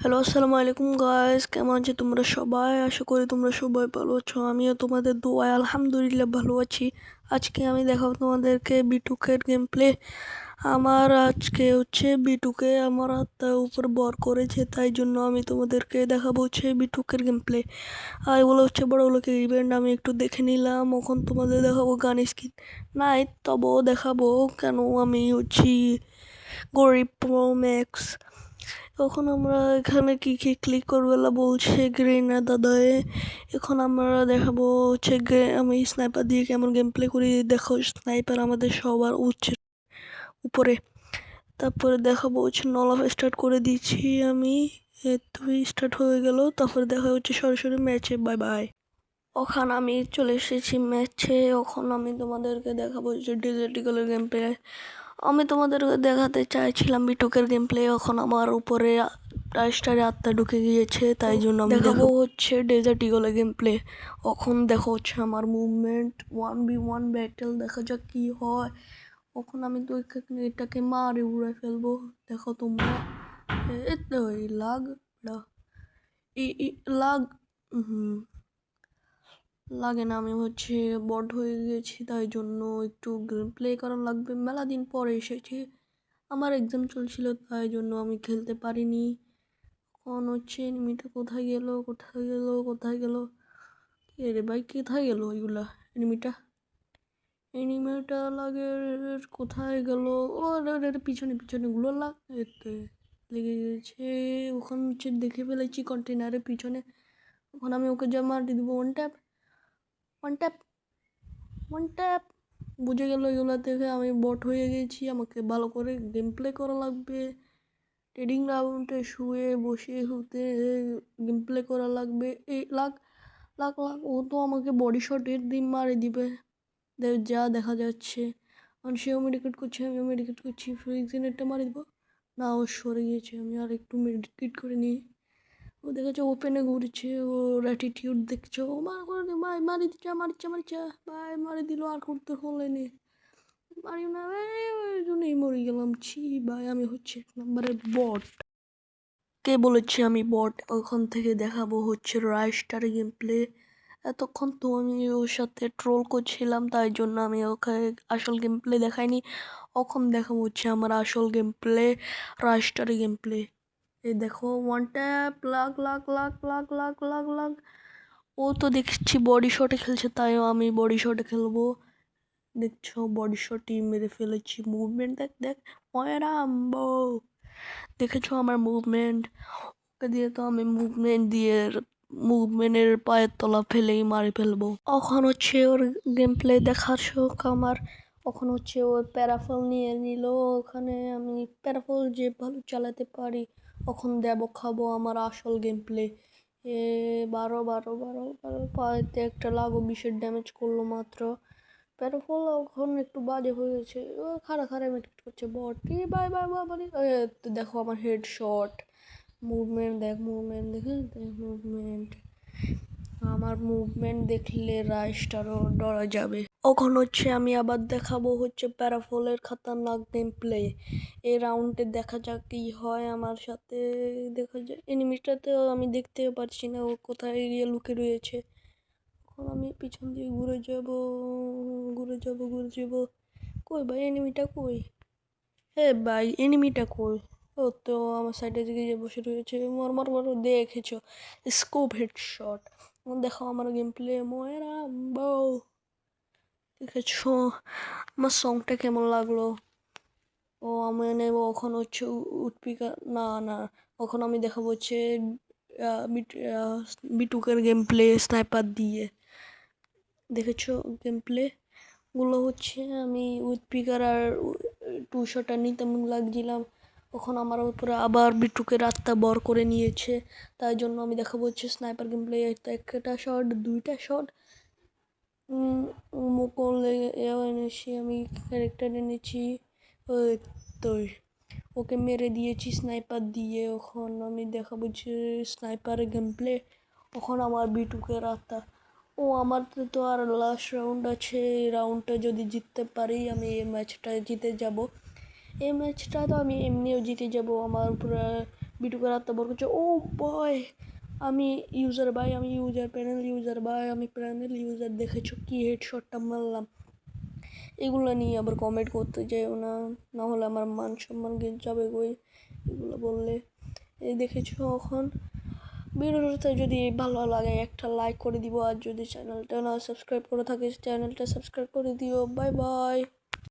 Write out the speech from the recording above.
Hello, আসসালামু আলাইকুম guys. কেমন আছো তোমরা সবাই? আশা করি তোমরা সবাই ভালো আছো। আমিও তোমাদের দোয়ায় আলহামদুলিল্লাহ ভালো আছি। আজকে আমি দেখাবো তোমাদেরকে বিটুকের গেম প্লে। আমার আজকে হচ্ছে বিটুকে আমার হাতটার উপর বর করেছে, তাই জন্য আমি তোমাদেরকে দেখাবো হচ্ছে বিটুকের গেম প্লে। আর এগুলো হচ্ছে বড় লোকের ইভেন্ট, আমি একটু দেখে নিলাম। এখন তোমাদের দেখাবো গান স্কিন নাই, তবুও দেখাবো কেন আমি হচ্ছি গরিব প্রো ম্যাক্স। এখন আমরা এখানে কি কি ক্লিক করবে বলছে গ্রেনা দাদায়। এখন আমরা দেখাবো হচ্ছে আমি স্নাইপার দিয়ে কেমন গেম প্লে করি। দেখো, স্নাইপার আমাদের সবার উপরে। তারপরে দেখাবো হচ্ছে নল অফ স্টার্ট করে দিচ্ছি আমি। তুই স্টার্ট হয়ে গেল। তারপরে দেখা হচ্ছে সরাসরি ম্যাচে। Bye bye. ওখানে আমি চলে এসেছি ম্যাচে। এখন আমি তোমাদেরকে দেখাবো যে ডেজার্ট ইগলের গেম প্লে। আমি তোমাদেরকে দেখাতে চাইছিলাম বিটুকের গেম প্লে। এখন আমার উপরে স্টারে আত্মা ঢুকে গিয়েছে, তাই জন্য আমি দেখাবো হচ্ছে ডেজার্ট ইগলের গেম প্লে। এখন দেখো হচ্ছে আমার মুভমেন্ট 1v1 ব্যাটেল, দেখা যাক কি হয়। এখন আমি তো এটাকে মারে উড়ে ফেলবো। দেখো তোমরা, লাগ লাগ লাগে না। আমি হচ্ছে বড হয়ে গেছি, তাই জন্য একটু গেম প্লে করা লাগবে। মেলা দিন পরে এসেছি, আমার এক্সাম চলছিল, তাই জন্য আমি খেলতে পারিনি। এখন হচ্ছে এনিমিটা কোথায় গেল কোথায় গেল কোথায় গেল? কে রে ভাই, কোথায় গেল ওইগুলা? এনিমিটা লাগে কোথায় গেল? ও পিছনে পিছনে গুলো লেগে গেছে। ওখানে হচ্ছে দেখে ফেলেছি কন্টেনারের পিছনে। এখন আমি ওকে যা মার দিয়ে দেবো। One tap one tap one tap. বুঝে গেল এগুলো দেখে আমি বট হয়ে গেছি। আমাকে ভালো করে গেম প্লে করা লাগবে। ট্রেডিং রাউন্ডে শুয়ে বসে হতে গেম প্লে করা লাগবে। এই লাখ লাখ লাখ, ও তো আমাকে বডি শটের দিন মারে দিবে যা দেখা যাচ্ছে। কারণ সেও মেডিকেট করছে, আমিও মেডিকেট করছি। ফ্রিজেনেরটা মারি দেবো না, ও সরে গিয়েছে। আমি আর একটু মেডিকেট করে নিই। ও দেখেছো ওপেনে ঘুরছে, ওর অ্যাটিটিউড দেখছো। ও ভাই মারি দিচ্ছে মারিচ্ছে মারিচ্ছে ভাই মারি দিল। আর করতে হলেনি পারি না, ওই জন্যই মরে গেলাম। ছি ভাই, আমি হচ্ছে 1 নম্বরের বট। কে বলেছে আমি বট? ওখান থেকে দেখাবো হচ্ছে রাইস্টার গেম প্লে। এতক্ষণ তো আমি ওর সাথে ট্রোল করছিলাম, তাই জন্য আমি ওকে আসল গেম প্লে দেখাইনি। এখন দেখাবো হচ্ছে আমার আসল গেম প্লে, রাইস্টার গেম প্লে। এই দেখো, ওয়ান ট্যাপ লাগ লাগ লাগ লাগ লাগ লাগ লাগ। ও তো দেখছি বডি শটে খেলছে, তাইও আমি বডি শটে খেলবো। দেখছো বডি শটই মেরে ফেলেছি। মুভমেন্ট দেখ দেখ ময়রাম্বো। দেখেছো আমার মুভমেন্ট? ওকে দিয়ে তো আমি মুভমেন্টের পায়ের তলা ফেলেই মারি ফেলবো। এখন হচ্ছে ওর গেম প্লে দেখার শখ আমার। এখন হচ্ছে ওর প্যারাফল নিয়ে নিল। ওখানে আমি প্যারাফল যে ভালো চালাতে পারি, এখন খাবো আমার আসল গেম প্লে। 12 পায়েতে একটা লাগো 20-এর ড্যামেজ করলো মাত্র। প্যারাফল এখন একটু বাজে হয়ে গেছে। ও খাড়া খাড়া মেটকেট করছে বট। Bye bye bye. দেখো আমার হেড শট। মুভমেন্ট দেখ, মুভমেন্ট দেখে মুভমেন্ট। আমার মুভমেন্ট দেখলে রাইস্টারও ডরা যাবে। এখন হচ্ছে আমি আবার দেখাবো হচ্ছে প্যারাফলের খাতারনাক গেম প্লে। এই রাউন্ডে দেখা যাক কি হয় আমার সাথে। দেখা যায় এনিমিটাতেও আমি দেখতেও পারছি না ও কোথায় গিয়ে লুকে রয়েছে। এখন আমি পিছন দিয়ে ঘুরে যাব। কই ভাই এনিমিটা কই? হে ভাই এনিমিটা কই? ও তো আমার সাইডে দিকে বসে রয়েছে। মর দেখেছো, স্কোপ হেডশট। দেখো আমার গেম প্লে ময়রাম্বো। দেখেছো আমার সংটা কেমন লাগলো? ও আমি নেবো এখন হচ্ছে উৎপিকা। না না, এখন আমি দেখাবো হচ্ছে বিটুকের গেম প্লে স্নাইপার দিয়ে। দেখেছো গেম প্লে গুলো হচ্ছে আমি উৎপিকার আর 2 শটটা নিতে লাগছিলাম। তখন আমার উপরে আবার বিটুকে রাতটা বর করে নিয়েছে, তাই জন্য আমি দেখাবো হচ্ছে স্নাইপার গেম প্লে। একটা শট, 2টা শট মুকল এনেছি। আমি ক্যারেক্টার এনেছি, ওই তো ওকে মেরে দিয়েছি স্নাইপার দিয়ে। এখন আমি দেখাবো যে স্নাইপারের গেম প্লে। এখন আমার বিটুকে রাতটা। ও আমার তো আর লাস্ট রাউন্ড আছে। এই রাউন্ডটা যদি জিততে পারি আমি এই ম্যাচটা জিতে যাব। এই ম্যাচটা তো আমি এমনিও জিতে যাব। আমার পুরো ভিডিও করে আত্মা করছে ও বয় আমি ইউজার ভাই, আমি ইউজার প্যানেল ইউজার ভাই, আমি প্যানেল ইউজার, দেখেছো কি হেডশটটা মারলাম। এগুলো নিয়ে আবার কমেন্ট করতে যাইও না, না হলে আমার মান সম্মান যাবে কই এগুলো বললে। এই দেখেছো এখন ভিডিওটা যদি ভালো লাগে একটা লাইক করে দিব, আর যদি চ্যানেলটা না সাবস্ক্রাইব করে থাকে চ্যানেলটা সাবস্ক্রাইব করে দিও। Bye bye.